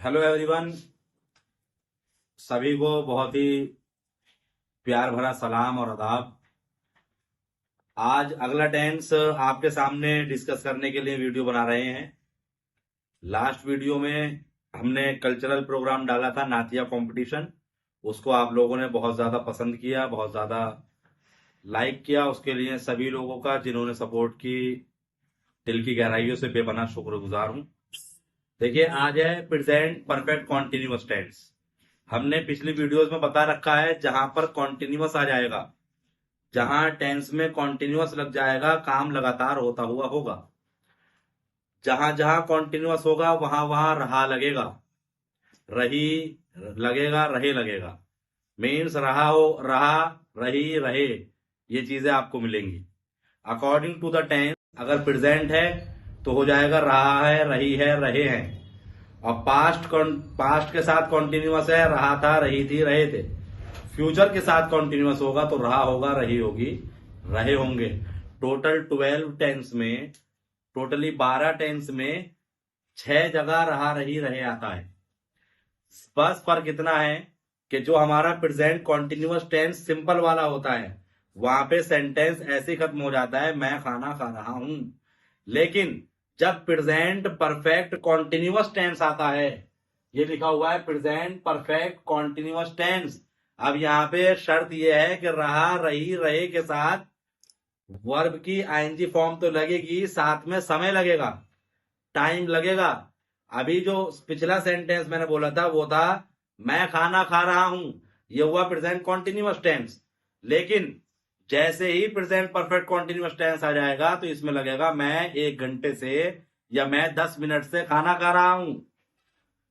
Hello everyone. सभी को बहुत ही प्यार भरा सलाम और आदाब। आज अगला टेंस आपके सामने डिस्कस करने के लिए वीडियो बना रहे हैं। लास्ट वीडियो में हमने कल्चरल प्रोग्राम डाला था, नातिया कंपटीशन। उसको आप लोगों ने बहुत ज्यादा पसंद किया, बहुत ज्यादा लाइक किया। उसके लिए सभी लोगों का, जिन्होंने सपोर्ट की, दिल की गहराइयों से बेपनाह शुक्रगुजार हूं। देखिए, आज है प्रेजेंट परफेक्ट कॉन्टिन्यूअस टेंस। हमने पिछली वीडियोस में बता रखा है, जहां पर कॉन्टिन्यूअस आ जाएगा, जहां टेंस में कॉन्टिन्यूअस लग जाएगा, काम लगातार होता हुआ होगा। जहां जहां कॉन्टिन्यूअस होगा वहां वहां रहा लगेगा, रही लगेगा, रहे लगेगा। मीन्स रहा हो, रहा, रही, रहे, ये चीजें आपको मिलेंगी। अकॉर्डिंग टू द टेंस, अगर प्रेजेंट है तो हो जाएगा रहा है, रही है, रहे हैं। और पास्ट के साथ कॉन्टिन्यूअस है, रहा था, रही थी, रहे थे। फ्यूचर के साथ कॉन्टिन्यूअस होगा तो रहा होगा, रही होगी, रहे होंगे। टोटल 12 टेंस में, टोटली 12 टेंस में 6 जगह रहा, रही, रहे आता है। बस फर्क इतना है कि जो हमारा प्रेजेंट कॉन्टिन्यूअस टेंस सिंपल वाला होता है, वहां पे सेंटेंस ऐसे खत्म हो जाता है, मैं खाना खा रहा हूं। लेकिन जब प्रेजेंट परफेक्ट कॉन्टिन्यूअस टेंस आता है, ये लिखा हुआ है प्रेजेंट परफेक्ट कॉन्टिन्यूअस टेंस। अब यहाँ पे शर्त यह है कि रहा, रही, रहे के साथ वर्ब की आईएनजी फॉर्म तो लगेगी, साथ में समय लगेगा, टाइम लगेगा। अभी जो पिछला सेंटेंस मैंने बोला था वो था मैं खाना खा रहा हूं, ये हुआ प्रेजेंट कॉन्टिन्यूअस टेंस। लेकिन जैसे ही प्रेजेंट परफेक्ट कॉन्टिन्यूअस टेंस आ जाएगा तो इसमें लगेगा मैं 1 घंटे से या मैं 10 मिनट से खाना खा रहा हूं,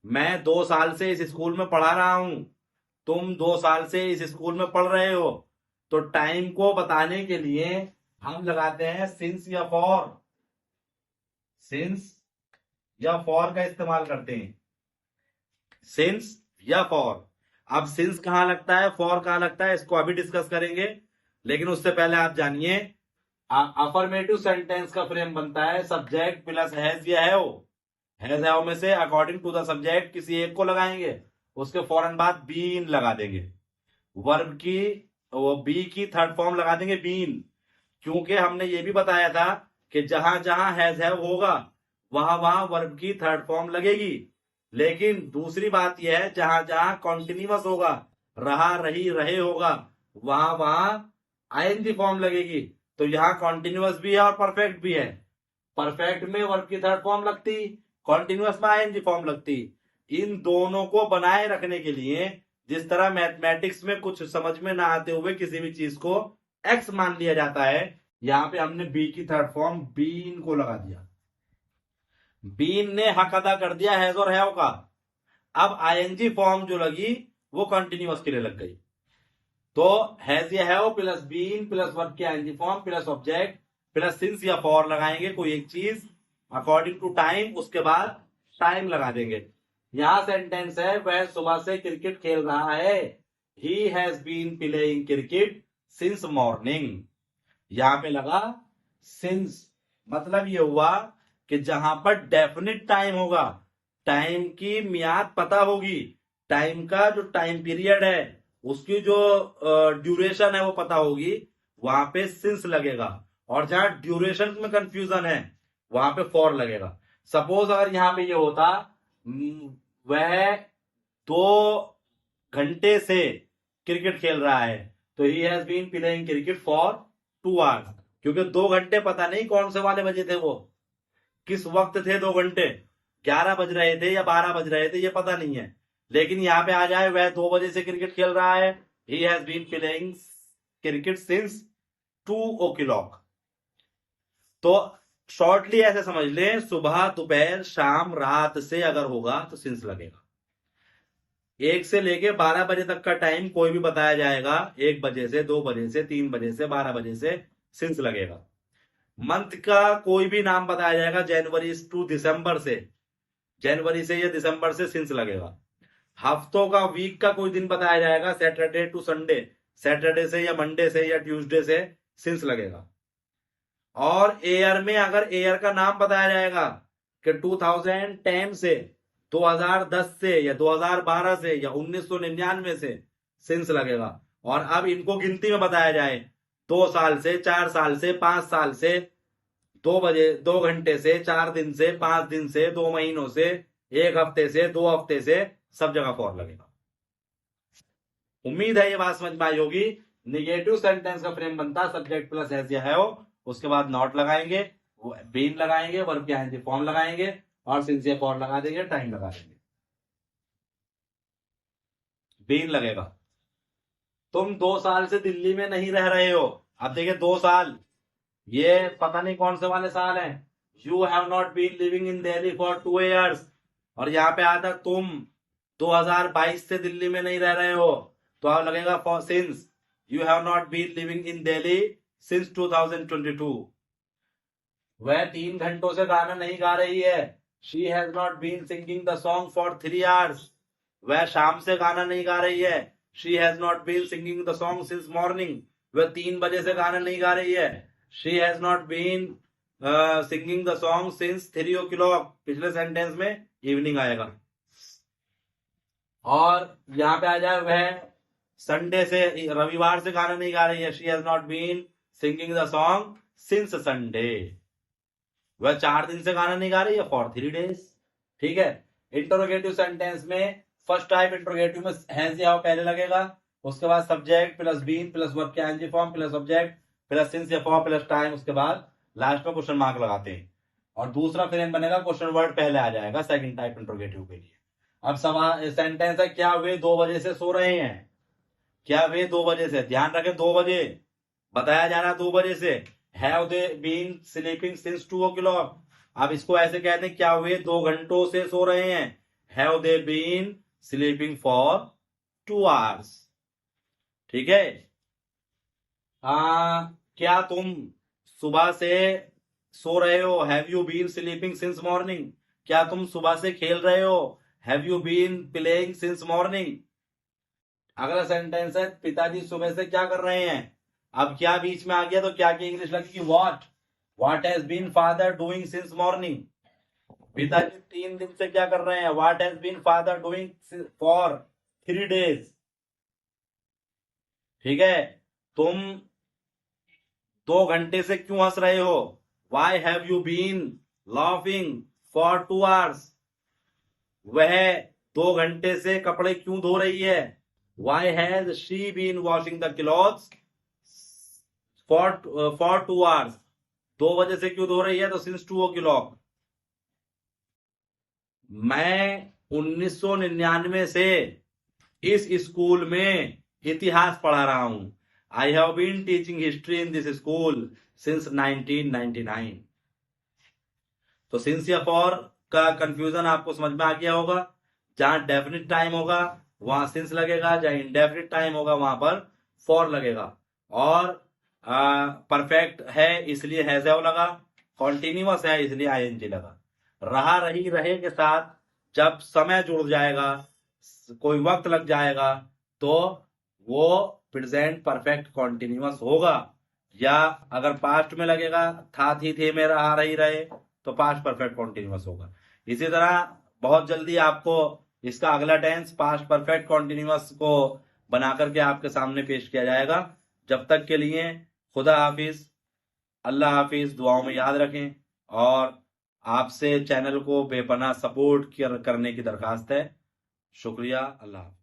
मैं 2 साल से इस स्कूल में पढ़ा रहा हूं, तुम 2 साल से इस स्कूल में पढ़ रहे हो। तो टाइम को बताने के लिए हम लगाते हैं सिंस या फॉर। सिंस या फॉर का इस्तेमाल करते हैं, सिंस या फॉर। अब सिंस कहां लगता है, फॉर कहां लगता है, इसको अभी डिस्कस करेंगे। लेकिन उससे पहले आप जानिए, अफर्मेटिव सेंटेंस का फ्रेम बनता है सब्जेक्ट प्लस हैज या हैव। हैज हैव में से अकॉर्डिंग टू द सब्जेक्ट किसी एक को लगाएंगे, उसके फौरन बाद बीन लगा देंगे। वर्ब की, वो बी की थर्ड फॉर्म लगा देंगे बीन। क्योंकि हमने ये भी बताया था कि जहां जहां हैज हैव होगा वहां वहां वर्ब की थर्ड फॉर्म लगेगी। लेकिन दूसरी बात यह है, जहां जहां कॉन्टिन्यूअस होगा, रहा, रही, रहे होगा, वहां वहां आईएनजी फॉर्म लगेगी। तो यहां कॉन्टिन्यूअस भी है और परफेक्ट भी है। परफेक्ट में वर्ब की थर्ड फॉर्म लगती, कॉन्टिन्यूअस में आईएनजी फॉर्म लगती। इन दोनों को बनाए रखने के लिए, जिस तरह मैथमेटिक्स में कुछ समझ में ना आते हुए किसी भी चीज को एक्स मान लिया जाता है, यहां पे हमने बी की थर्ड फॉर्म बीन को लगा दिया। बीन ने हक अदा कर दिया हैज और हैव का। अब आईएनजी फॉर्म जो लगी वो कंटिन्यूअस के लिए लग गई। तो हैज या have plus been plus verb की ING form plus object plus since या फॉर लगाएंगे कोई एक चीज अकॉर्डिंग टू टाइम, उसके बाद टाइम लगा देंगे। यहां सेंटेंस है वह सुबह से क्रिकेट खेल रहा है, he has been playing cricket since morning. यहां पे लगा सिंस। मतलब ये हुआ कि जहां पर डेफिनिट टाइम होगा, टाइम की मियाद पता होगी, टाइम का जो टाइम पीरियड है, उसकी जो ड्यूरेशन है वो पता होगी, वहां पे सिंस लगेगा। और जहां ड्यूरेशन में कंफ्यूजन है वहां पे फॉर लगेगा। सपोज अगर यहां पे ये होता वह 2 घंटे से क्रिकेट खेल रहा है, तो he has been playing cricket for 2 hours. क्योंकि 2 घंटे पता नहीं कौन से वाले बजे थे, वो किस वक्त थे 2 घंटे, 11 बज रहे थे या 12 बज रहे थे, ये पता नहीं है। लेकिन यहां पे आ जाए वह 2 बजे से क्रिकेट खेल रहा है, he has been playing cricket since 2 o'clock। तो शॉर्टली ऐसे समझ लें, सुबह, दोपहर, शाम, रात से अगर होगा तो सिंस लगेगा। 1 से लेके 12 बजे तक का टाइम कोई भी बताया जाएगा, 1 बजे से, 2 बजे से, 3 बजे से, 12 बजे से, सिंस लगेगा। मंथ का कोई भी नाम बताया जाएगा, जनवरी टू दिसंबर से, जनवरी से या दिसंबर से सिंस लगेगा। हफ्तों का, वीक का कोई दिन बताया जाएगा, सैटरडे टू संडे, सैटरडे से या मंडे से या ट्यूसडे से सिंस लगेगा। और एयर में अगर एयर का नाम बताया जाएगा कि 2010 से 2010 से या 2012 से या 1999 से सिंस लगेगा। और अब इनको गिनती में बताया जाए 2 साल से, 4 साल से, 5 साल से, 2 घंटे से, 4 दिन से, 5 दिन से, 2 महीनों से, 1 हफ्ते से, 2 हफ्ते से, सब जगह फॉर लगेगा। उम्मीद है ये बात समझ में आई होगी। निगेटिव सेंटेंस का फ्रेम बनता है सब्जेक्ट प्लस हैज या हैव, उसके बाद नॉट लगाएंगे, बीन लगाएंगे, वर्ब के आईएनजी फॉर्म लगाएंगे और सिंस या फॉर लगा देंगे, टाइम लगा देंगे। बीन लगेगा। तुम 2 साल से दिल्ली में नहीं रह रहे हो। अब देखिए 2 साल, ये पता नहीं कौन से वाले साल हैं। You have not been living in Delhi for 2 years। और यहाँ पे आता तुम 2022 से दिल्ली में नहीं रह रहे हो, तो अब लगेगा for since. You have not been living in Delhi since 2022। वह 3 घंटों से गाना नहीं गा रही है। She has not been singing the song for 3 hours। वह शाम से गाना नहीं गा रही है। She has not been singing the song since morning. वह 3 बजे से गाना नहीं गा रही है। She has not been singing the song since 3 o'clock। पिछले सेंटेंस में इवनिंग आएगा। और यहाँ पे आ जाए वह संडे से, रविवार से गाना नहीं गा रही है। She has not been singing the song since Sunday. वह 4 दिन से गाना नहीं गा रही है फॉर 3 days। ठीक है। इंटरोगेटिव सेंटेंस में फर्स्ट टाइप इंटरोगेटिव में हैज या पहले लगेगा, उसके बाद subject plus been plus verb के ING form plus subject plus since या फॉर प्लस टाइम, उसके बाद लास्ट में क्वेश्चन मार्क लगाते हैं। और दूसरा फ्रेम बनेगा, क्वेश्चन वर्ड पहले आ जाएगा सेकंड टाइप इंटरोगेटिव के लिए। अब सवाल सेंटेंस है, क्या वे 2 बजे से सो रहे हैं। क्या वे 2 बजे से, ध्यान रखें 2 बजे बताया जा रहा है, 2 बजे से। Have they been sleeping since 2 o'clock। अब इसको ऐसे कहते हैं, क्या वे 2 घंटों से सो रहे हैं। Have they been sleeping for 2 hours। ठीक है। क्या तुम सुबह से सो रहे हो। Have you been sleeping since morning. क्या तुम सुबह से खेल रहे हो। Have you been playing since morning. अगला सेंटेंस है, पिताजी सुबह से क्या कर रहे हैं। अब क्या बीच में आ गया तो क्या की इंग्लिश लगेगी, what has been father doing since morning. पिताजी 3 दिन से क्या कर रहे हैं। What has been father doing for 3 days। ठीक है। तुम 2 घंटे से क्यों हंस रहे हो। Why have you been laughing for 2 hours। वह 2 घंटे से कपड़े क्यों धो रही है। Why has she been washing the clothes for 2 hours। 2 बजे से क्यों धो रही है, तो सिंस 2 o'clock। मैं 1999 से इस स्कूल में इतिहास पढ़ा रहा हूं। I have been teaching history in this school since 1999। तो सिंस या फॉर का कंफ्यूजन आपको समझ में आ गया होगा। जहां डेफिनिट टाइम होगा वहां सिंस लगेगा, जहां इंडेफिनिट टाइम होगा वहां पर फॉर लगेगा। और परफेक्ट है इसलिए हैज हैव लगा, कॉन्टिन्यूअस है इसलिए आईएनजी लगा। रहा रही रहे के साथ जब समय जुड़ जाएगा, कोई वक्त लग जाएगा, तो वो प्रेजेंट परफेक्ट कॉन्टिन्यूअस होगा। या अगर पास्ट में लगेगा, था थी थे में रहा रही रहे, तो पास्ट परफेक्ट कॉन्टिन्यूअस होगा। इसी तरह बहुत जल्दी आपको इसका अगला टेंस पास्ट परफेक्ट कॉन्टिन्यूअस को बना करके आपके सामने पेश किया जाएगा। जब तक के लिए खुदा हाफिज, अल्लाह हाफिज। दुआओं में याद रखें और आपसे चैनल को बेपनाह सपोर्ट करने की दरखास्त है। शुक्रिया। अल्लाह हाफिज।